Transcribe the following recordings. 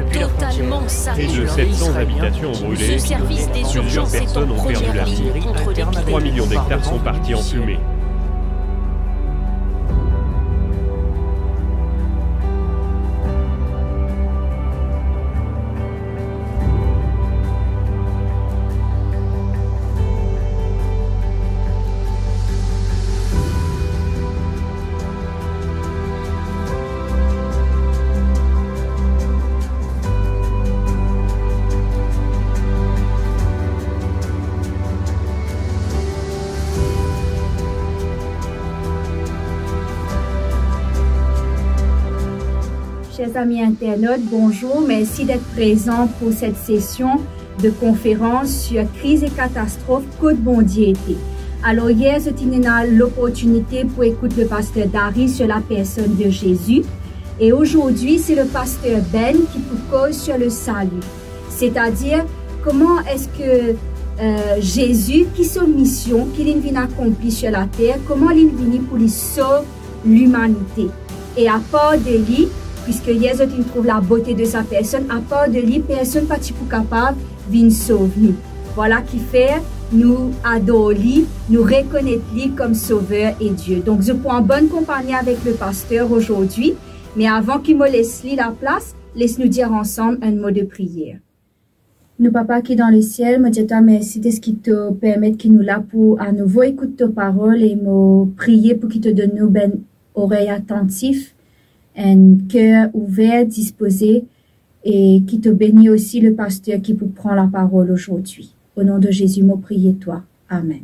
totalement saturé. Près de 700 habitations ont brûlé. Ce service des Plusieurs urgences est personnes en ont perdu première la ligne vie. contre 3 millions d'hectares sont partis en fumée. Chers amis internautes, bonjour. Merci d'être présents pour cette session de conférence sur crise et catastrophe Côte Bondier-Été. Alors hier, j'ai eu l'opportunité pour écouter le pasteur Dari sur la personne de Jésus. Et aujourd'hui, c'est le pasteur Ben qui vous cause sur le salut. C'est-à-dire, comment est-ce que Jésus, qui son mission, qu'il vient accomplir sur la terre, comment il vient pour lui sauver l'humanité. Et à part de lui, puisque Jésus trouve la beauté de sa personne, à part de lui, personne n'est pas capable de nous sauver. Voilà qui fait nous adorer, nous reconnaître lui comme sauveur et Dieu. Donc, je prends bonne compagnie avec le pasteur aujourd'hui, mais avant qu'il me laisse la place, laisse-nous dire ensemble un mot de prière. Nous, Papa qui est dans le ciel, me dis toi merci de ce qui te permet qu'il nous là pour à nouveau écouter tes paroles et me prier pour qu'il te donne nous ben oreille attentive, un cœur ouvert, disposé, et qui te bénit aussi le pasteur qui vous prend la parole aujourd'hui. Au nom de Jésus, me priez toi. Amen.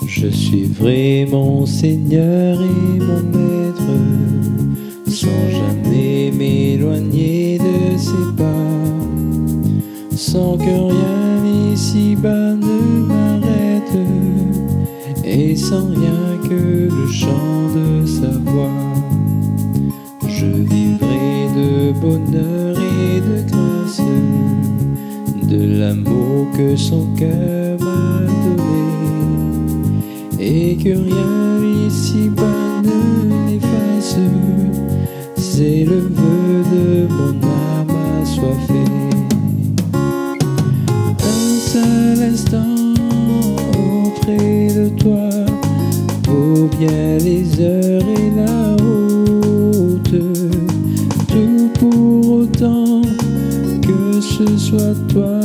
Je suivrai mon Seigneur et mon Maître, sans jamais m'éloigner de ses pas. Sans que rien ici-bas ne m'arrête, et sans rien que le chant de sa voix. Je vivrai de bonheur et de grâce, de l'amour que son cœur m'a donné, et que rien ici-bas ne l'efface. C'est le vœu de mon âme assoiffée. Seul instant auprès de toi vaut bien les heures et la route. Tout pour autant que ce soit toi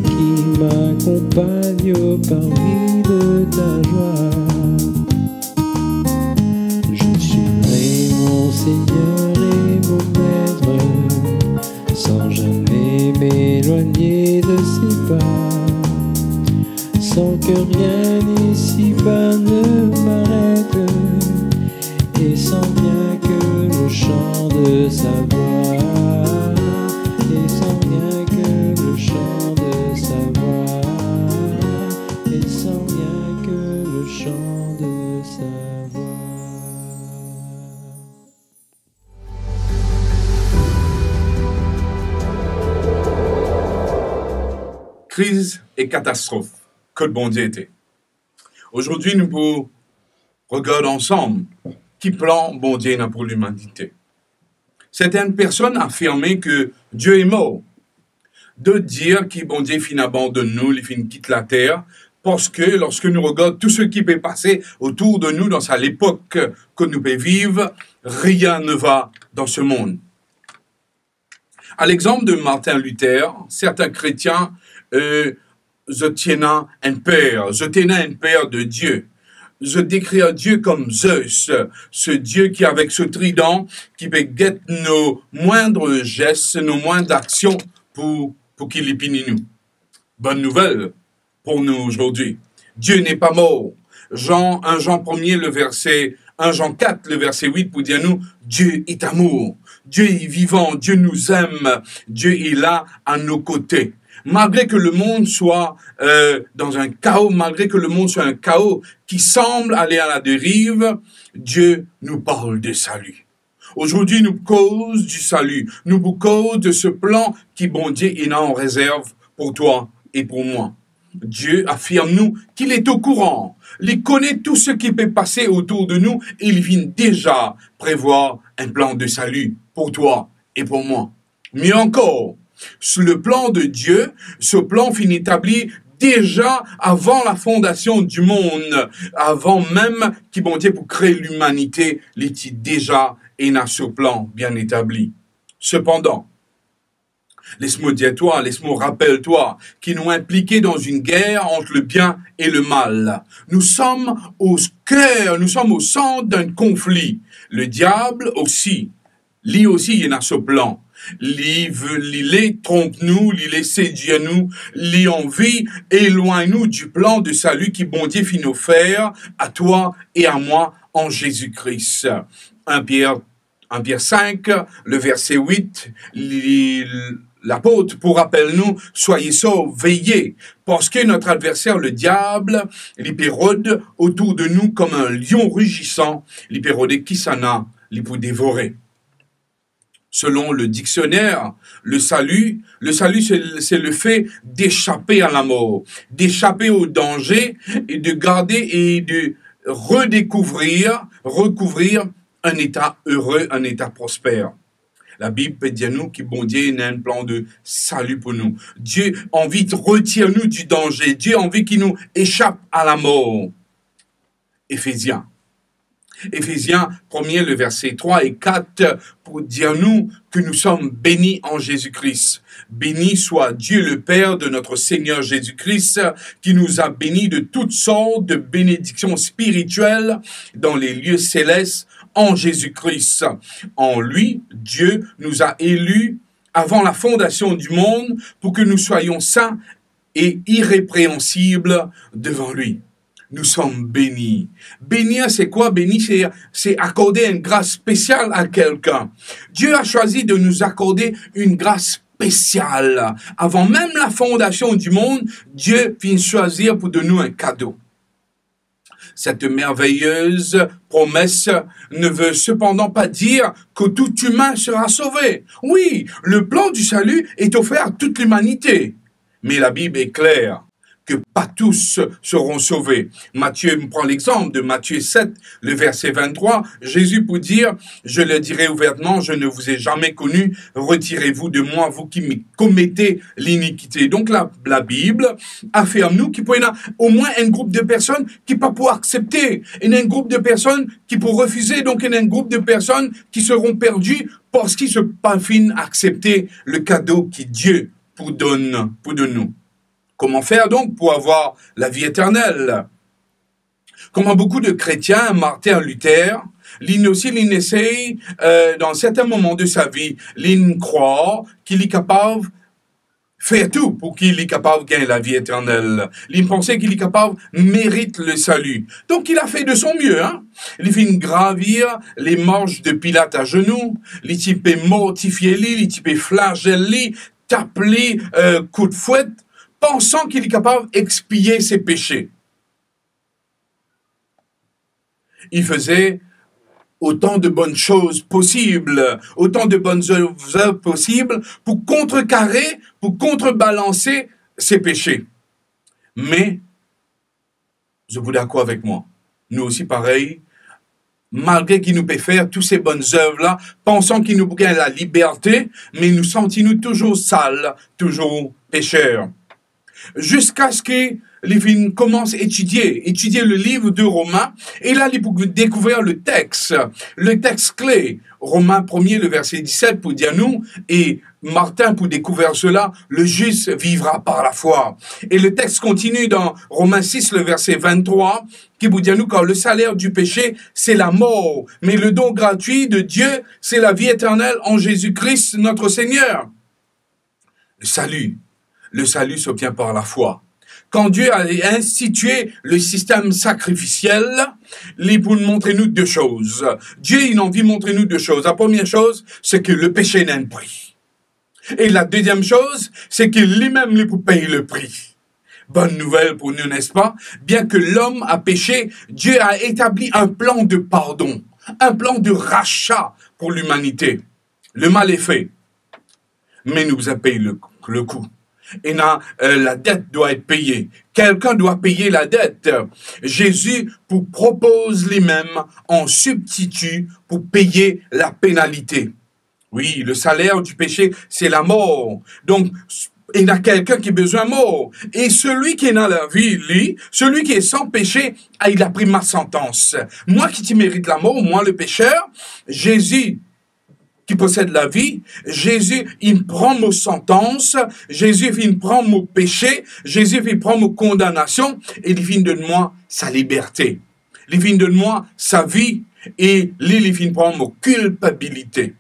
qui m'accompagne parmi de ta joie. Je suivrai mon Seigneur et mon Maître, sans jamais m'éloigner de ses pas, sans que rien ici-bas ne m'arrête, et sans bien que le chant de sa voix, et sans bien que le chant de sa voix, et sans bien que le chant de sa voix. Crise et catastrophe, Côte Bondier-Été. Aujourd'hui, nous pouvons regarder ensemble qui plan bon Dieu n'a pour l'humanité. Certaines personnes affirment que Dieu est mort. De dire que bon Dieu fin abandonne nous, il fin quitte la terre, parce que lorsque nous regardons tout ce qui peut passer autour de nous dans l'époque que nous pouvons vivre, rien ne va dans ce monde. À l'exemple de Martin Luther, certains chrétiens je tiens un père de Dieu. Je décris Dieu comme Zeus, ce Dieu qui avec ce trident, qui peut guetter nos moindres gestes, nos moindres actions pour qu'il épine nous. Bonne nouvelle pour nous aujourd'hui. Dieu n'est pas mort. 1 Jean 1er, le 1 Jean 4, le verset 8 pour dire nous, Dieu est amour. Dieu est vivant, Dieu nous aime, Dieu est là à nos côtés. Malgré que le monde soit dans un chaos, malgré que le monde soit un chaos qui semble aller à la dérive, Dieu nous parle de salut. Aujourd'hui, nous cause du salut, nous cause de ce plan qui, bon Dieu, est en réserve pour toi et pour moi. Dieu affirme-nous qu'il est au courant. Il connaît tout ce qui peut passer autour de nous et il vient déjà prévoir un plan de salut pour toi et pour moi. Mieux encore, sur le plan de Dieu, ce plan fut établi déjà avant la fondation du monde, avant même qu'il bon Dieu pour créer l'humanité, il était déjà dans ce plan bien établi. Cependant, laisse-moi dire toi, laisse-moi rappelle-toi, qui nous impliqués dans une guerre entre le bien et le mal. Nous sommes au cœur, nous sommes au centre d'un conflit. Le diable aussi, lui aussi, il est dans ce plan. L'île trompe-nous, l'île séduit-nous, l'envie éloigne-nous du plan de salut qui bon Dieu fit nous faire à toi et à moi en Jésus-Christ. 1 Pierre 5, le verset 8, l'apôtre, pour rappel-nous, soyez saufs, veillez, parce que notre adversaire, le diable, il rôde autour de nous comme un lion rugissant, il peut rôder qui s'en a, il peut dévorer. Selon le dictionnaire, le salut, c'est le fait d'échapper à la mort, d'échapper au danger et de garder et de recouvrir un état heureux, un état prospère. La Bible peut dire nous que bon Dieu a un plan de salut pour nous. Dieu a envie de retirer nous du danger. Dieu a envie qu'il nous échappe à la mort. Éphésiens 1er, le verset 3 et 4, pour dire nous que nous sommes bénis en Jésus-Christ. Béni soit Dieu le Père de notre Seigneur Jésus-Christ, qui nous a bénis de toutes sortes de bénédictions spirituelles dans les lieux célestes en Jésus-Christ. En lui, Dieu nous a élus avant la fondation du monde pour que nous soyons saints et irrépréhensibles devant lui. Nous sommes bénis. Bénir, c'est quoi? Bénir, c'est accorder une grâce spéciale à quelqu'un. Dieu a choisi de nous accorder une grâce spéciale. Avant même la fondation du monde, Dieu vient choisir pour de nous un cadeau. Cette merveilleuse promesse ne veut cependant pas dire que tout humain sera sauvé. Oui, le plan du salut est offert à toute l'humanité. Mais la Bible est claire que pas tous seront sauvés. Matthieu prend l'exemple de Matthieu 7, le verset 23. Jésus pour dire, je le dirai ouvertement, je ne vous ai jamais connu, retirez-vous de moi, vous qui me commettez l'iniquité. Donc la Bible affirme nous qu'il peut y avoir au moins un groupe de personnes qui ne peuvent pas accepter. Il y a un groupe de personnes qui peuvent refuser, donc il y a un groupe de personnes qui seront perdues parce qu'ils ne peuvent pas accepter le cadeau que Dieu donne de nous. Comment faire donc pour avoir la vie éternelle? Comment beaucoup de chrétiens, Martin Luther, il essaye, dans certains moments de sa vie, il croit qu'il est capable de faire tout pour qu'il est capable de gagner la vie éternelle. Il pensait qu'il est capable de mériter le salut. Donc il a fait de son mieux. Il fait gravir les marches de Pilate à genoux, il type mortifier lui, il type flageller, taper coup de fouet, pensant qu'il est capable d'expier ses péchés. Il faisait autant de bonnes choses possibles, autant de bonnes œuvres possibles pour contrecarrer, pour contrebalancer ses péchés. Mais, vous êtes d'accord avec moi, nous aussi pareil, malgré qu'il nous peut faire toutes ces bonnes œuvres-là, pensant qu'il nous gagne la liberté, mais nous sentons-nous toujours sales, toujours pécheurs. Jusqu'à ce qu'il commence à étudier le livre de Romains, et là, il peut découvrir le texte clé, Romains 1er, le verset 17, pour dire nous, et Martin, pour découvrir cela, le juste vivra par la foi. Et le texte continue dans Romains 6, le verset 23, qui vous dit à nous, car le salaire du péché, c'est la mort, mais le don gratuit de Dieu, c'est la vie éternelle en Jésus-Christ, notre Seigneur. Le salut s'obtient par la foi. Quand Dieu a institué le système sacrificiel, il pour nous montrer nous deux choses. Dieu, il a envie de montrer nous deux choses. La première chose, c'est que le péché n'a un prix. Et la deuxième chose, c'est qu'il lui-même, il pour payer le prix. Bonne nouvelle pour nous, n'est-ce pas? Bien que l'homme a péché, Dieu a établi un plan de pardon, un plan de rachat pour l'humanité. Le mal est fait, mais nous a payé le coup. Et la dette doit être payée. Quelqu'un doit payer la dette. Jésus vous propose lui-même en substitut pour payer la pénalité. Oui, le salaire du péché, c'est la mort. Donc, il y a quelqu'un qui a besoin de mort. Et celui qui est dans la vie, lui, celui qui est sans péché, il a pris ma sentence. Moi qui mérite la mort, moi le pécheur, Jésus qui possède la vie, Jésus, il prend nos sentences, Jésus, il prend mon péché, Jésus, il prend mon condamnation, et il vient de moi sa liberté. Il vient de moi sa vie, et il vient prendre mon culpabilité.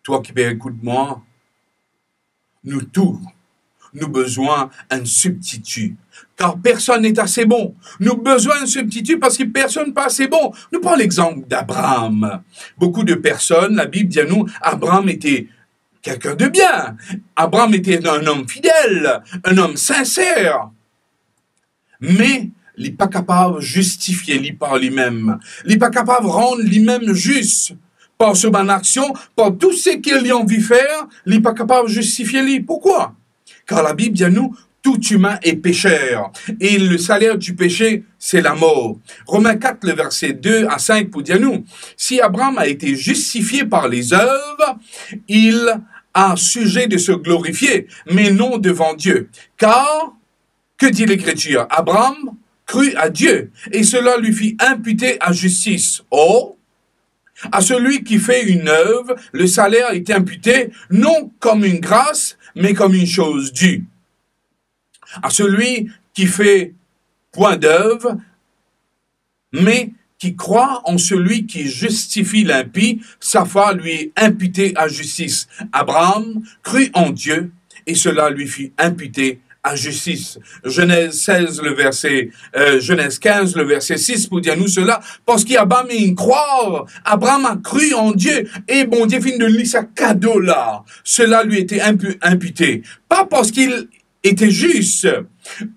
Toi qui écoutes moi, nous tous, nous besoin d'un substitut. Car personne n'est assez bon. Nous avons besoin d'un substitut parce que personne n'est pas assez bon. Nous prenons l'exemple d'Abraham. Beaucoup de personnes, la Bible dit à nous, Abraham était quelqu'un de bien. Abraham était un homme fidèle, un homme sincère. Mais il n'est pas capable de justifier lui par lui-même. Il n'est pas capable de rendre lui-même juste. Par son action, par tout ce qu'il a envie de faire, il n'est pas capable de justifier lui. Pourquoi? Car la Bible dit à nous, tout humain est pécheur. Et le salaire du péché, c'est la mort. Romains 4, le verset 2 à 5, pour dire nous, si Abraham a été justifié par les œuvres, il a sujet de se glorifier, mais non devant Dieu. Car, que dit l'Écriture? Abraham crut à Dieu, et cela lui fit imputer à justice. Or, à celui qui fait une œuvre, le salaire est imputé non comme une grâce, mais comme une chose due. À celui qui fait point d'œuvre, mais qui croit en celui qui justifie l'impie, sa foi lui est imputée à justice. Abraham crut en Dieu, et cela lui fit imputer à justice. Genèse 16, Genèse 15, le verset 6, pour dire nous cela, parce qu'Abraham est croire. Abraham a cru en Dieu, et bon Dieu finit de lui sa cadeau là. Cela lui était imputé. Pas parce qu'il était juste.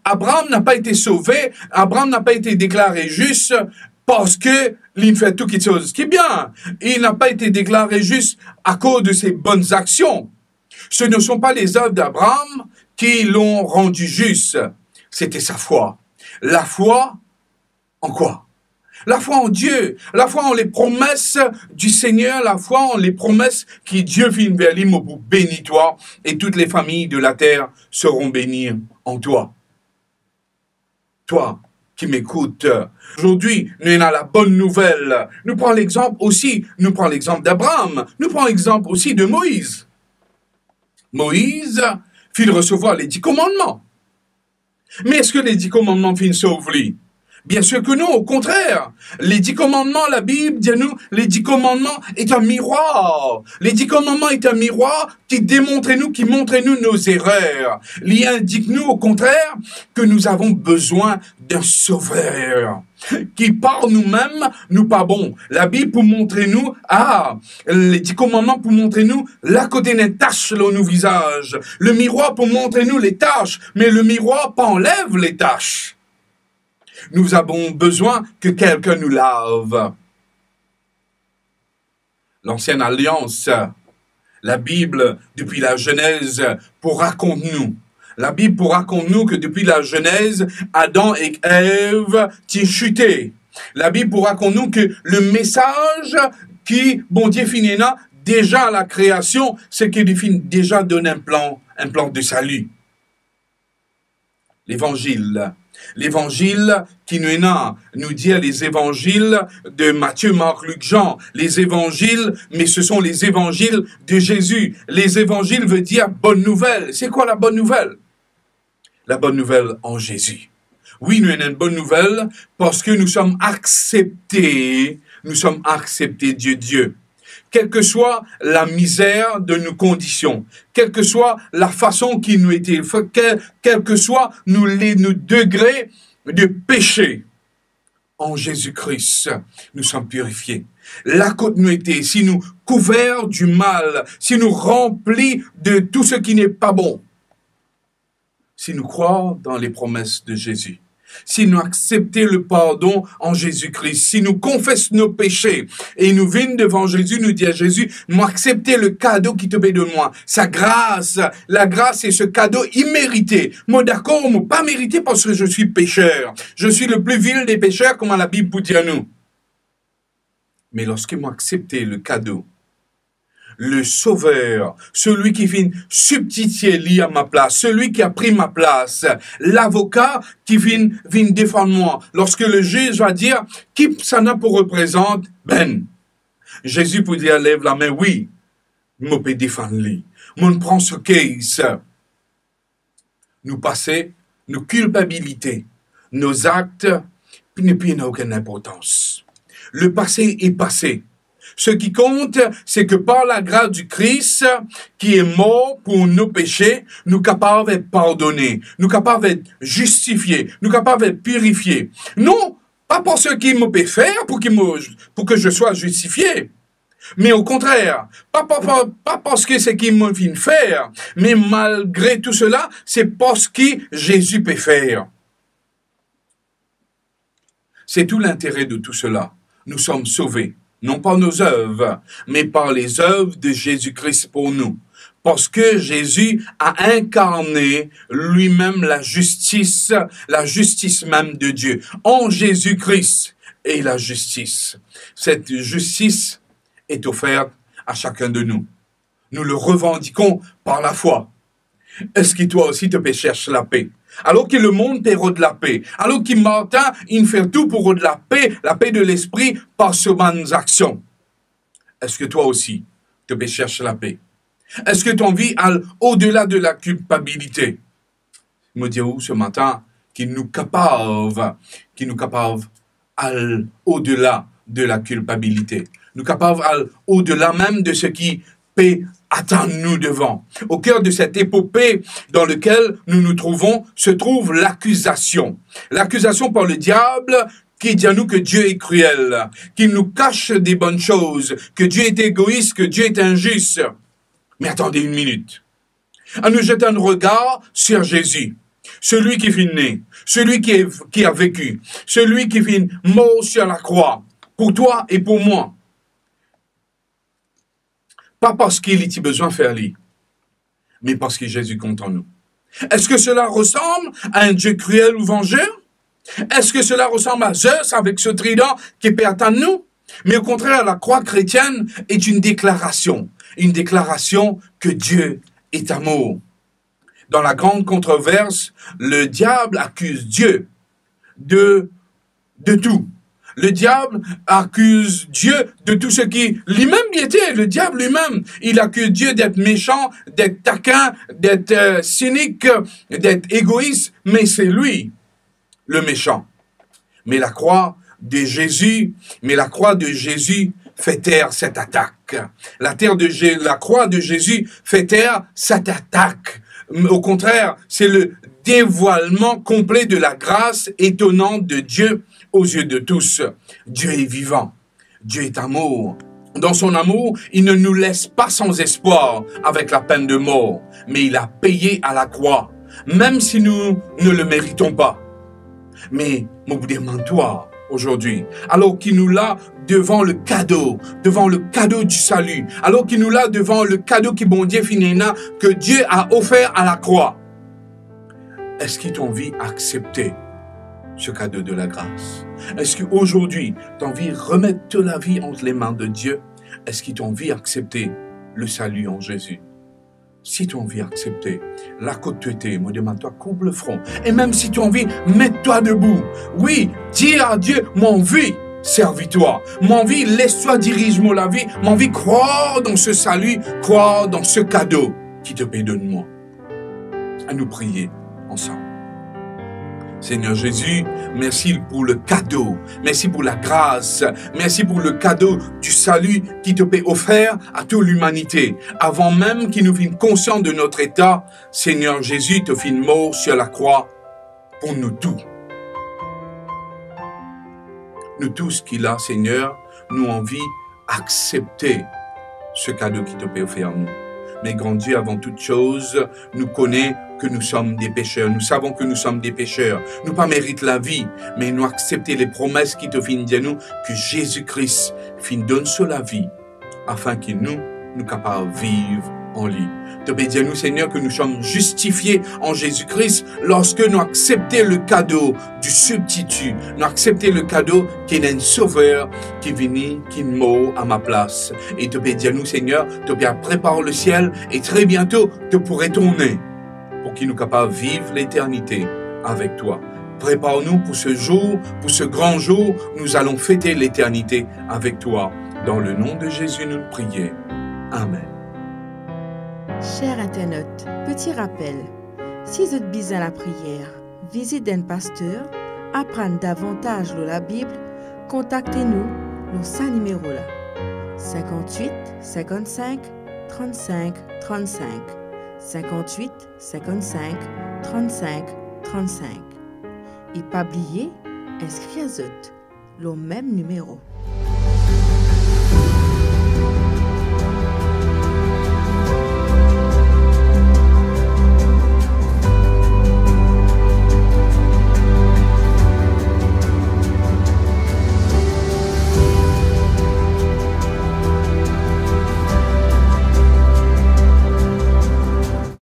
Abraham n'a pas été sauvé, Abraham n'a pas été déclaré juste, parce que il fait toutes les choses qui est bien. Il n'a pas été déclaré juste à cause de ses bonnes actions. Ce ne sont pas les œuvres d'Abraham qui l'ont rendu juste. C'était sa foi. La foi en quoi? La foi en Dieu, la foi en les promesses du Seigneur, la foi en les promesses que Dieu fit vers lui, pour bénir toi, et toutes les familles de la terre seront bénies en toi. Toi qui m'écoutes, aujourd'hui, nous avons la bonne nouvelle. Nous prenons l'exemple aussi, nous prenons l'exemple d'Abraham, nous prenons l'exemple aussi de Moïse. Moïse fit recevoir les 10 commandements. Mais est-ce que les 10 commandements finissent sauver? Bien sûr que non, au contraire. Les 10 commandements, la Bible dit à nous, les 10 commandements est un miroir. Les 10 commandements est un miroir qui démontre-nous, qui montre-nous nos erreurs. Il indique-nous, au contraire, que nous avons besoin d'un sauveur. Qui par nous-mêmes, nous pas bons. La Bible pour montrer nous, les 10 commandements pour montrer nous, la côté des taches sur nos visages. Le miroir pour montrer nous les taches, mais le miroir pas enlève les taches. Nous avons besoin que quelqu'un nous lave. L'ancienne alliance, la Bible, depuis la Genèse, pour raconter-nous. La Bible pour raconter-nous que depuis la Genèse, Adam et Ève ont chuté. La Bible pour raconter-nous que le message qui, bon Dieu finit là, déjà à la création, c'est qu'il finit déjà donné un plan de salut. L'évangile. L'évangile qui nous dit les évangiles de Matthieu, Marc, Luc, Jean. Les évangiles, mais ce sont les évangiles de Jésus. Les évangiles veut dire bonne nouvelle. C'est quoi la bonne nouvelle? La bonne nouvelle en Jésus. Oui, nous avons une bonne nouvelle parce que nous sommes acceptés de Dieu. Quelle que soit la misère de nos conditions, quelle que soit la façon qui nous était, quel que soit nos degrés de péché, en Jésus-Christ, nous sommes purifiés. La continuité, si nous couverts du mal, si nous remplis de tout ce qui n'est pas bon, si nous croyons dans les promesses de Jésus, si nous acceptons le pardon en Jésus-Christ, si nous confessons nos péchés et nous venons devant Jésus, nous disons à Jésus, moi accepter le cadeau qui te paie de moi, sa grâce, la grâce est ce cadeau immérité. Moi d'accord, moi pas mérité parce que je suis pécheur, je suis le plus vil des pécheurs comme la Bible dit à nous. Mais lorsque moi accepter le cadeau, le sauveur, celui qui vient substituer lui à ma place, celui qui a pris ma place, l'avocat qui vient défendre moi. Lorsque le juge va dire, qui ça n'a pour représenter, ben, Jésus peut dire, lève la main, oui, je peux défendre lui. Moi, prend ce case. Nous passer, nos culpabilités, nos actes, ne plus n'a aucune importance. Le passé est passé. Ce qui compte, c'est que par la grâce du Christ, qui est mort pour nos péchés, nous sommes capables d'être pardonnés, nous sommes capables d'être justifiés, nous sommes capables d'être purifiés. Non, pas pour ce qu'il me peut faire, pour que je sois justifié. Mais au contraire, pas parce que c'est qu'il me vient faire, mais malgré tout cela, c'est parce que Jésus peut faire. C'est tout l'intérêt de tout cela. Nous sommes sauvés. Non par nos œuvres, mais par les œuvres de Jésus-Christ pour nous. Parce que Jésus a incarné lui-même la justice même de Dieu. En Jésus-Christ est la justice. Cette justice est offerte à chacun de nous. Nous le revendiquons par la foi. Est-ce que toi aussi te cherches la paix? Alors que le monde perd de la paix, alors que Martin, il fait tout pour de la paix de l'esprit par ses bonnes actions. Est-ce que toi aussi, te cherches la paix? Est-ce que ton vie a au-delà de la culpabilité? Me dis-vous ce matin qu'il nous capable au-delà de la culpabilité. Nous capables au-delà même de ce qui peut attendre-nous devant. Au cœur de cette épopée dans laquelle nous nous trouvons, se trouve l'accusation. L'accusation par le diable qui dit à nous que Dieu est cruel, qu'il nous cache des bonnes choses, que Dieu est égoïste, que Dieu est injuste. Mais attendez une minute. À nous jeter un regard sur Jésus. Celui qui est né, celui qui a vécu, celui qui est mort sur la croix, pour toi et pour moi. Pas parce qu'il a besoin de faire lui, mais parce que Jésus compte en nous. Est-ce que cela ressemble à un Dieu cruel ou vengeur? Est-ce que cela ressemble à Zeus avec ce trident qui peut atteindre nous? Mais au contraire, la croix chrétienne est une déclaration que Dieu est amour. Dans la grande controverse, le diable accuse Dieu de tout. Le diable accuse Dieu de tout ce qui lui-même y était. Le diable lui-même, il accuse Dieu d'être méchant, d'être taquin, d'être cynique, d'être égoïste. Mais c'est lui, le méchant. Mais la croix de Jésus fait taire cette attaque. La croix de Jésus fait taire cette attaque. Au contraire, c'est le dévoilement complet de la grâce étonnante de Dieu aux yeux de tous. Dieu est vivant. Dieu est amour. Dans son amour, il ne nous laisse pas sans espoir avec la peine de mort, mais il a payé à la croix, même si nous ne le méritons pas. Mais, mon vous demande-toi aujourd'hui, alors qu'il nous l'a devant le cadeau du salut, alors qu'il nous l'a devant le cadeau qui bon Dieu finina, que Dieu a offert à la croix. Est-ce qu'il t'a envie d'accepter ce cadeau de la grâce? Est-ce qu'aujourd'hui, tu as envie de remettre la vie entre les mains de Dieu? Est-ce qu'il t'a envie d'accepter le salut en Jésus? Si tu as envie d'accepter la côte-tuété, me demande-toi, coupe le front. Et même si tu as envie, mets-toi debout. Oui, dis à Dieu, mon vie, servis-toi. Mon vie, laisse-toi diriger la vie. Mon vie, croire dans ce salut, croire dans ce cadeau qui te paie de moi. À nous prier ensemble. Seigneur Jésus, merci pour le cadeau, merci pour la grâce, merci pour le cadeau du salut qui te peut offert à toute l'humanité. Avant même qu'il nous fasse conscients de notre état, Seigneur Jésus te fit mort sur la croix pour nous tous. Nous tous qui là, Seigneur, nous envie accepter ce cadeau qui te peut offert à nous. Mais grand Dieu, avant toute chose, nous connaît que nous sommes des pécheurs. Nous savons que nous sommes des pécheurs. Nous pas mérite la vie, mais nous accepter les promesses qui te viennent dire nous que Jésus-Christ donne sur la vie, afin que nous capables de vivre en lui. Te bénis nous, Seigneur, que nous sommes justifiés en Jésus-Christ lorsque nous acceptons le cadeau du substitut. Nous acceptons le cadeau qui est un sauveur qui vient, qui meurt à ma place. Et te bénis nous, Seigneur, te prépare le ciel et très bientôt te pourrais tourner pour qu'il nous capables de vivre l'éternité avec toi. Prépare-nous pour ce jour, pour ce grand jour. Nous allons fêter l'éternité avec toi. Dans le nom de Jésus, nous le prions. Amen. Chers internautes, petit rappel, si vous êtes besoin de la prière, visite un pasteur, apprendre davantage de la Bible, contactez-nous dans ce numéro-là. 58 55 35 35 58 55 35 35 et pas oublier, inscrivez-vous le même numéro.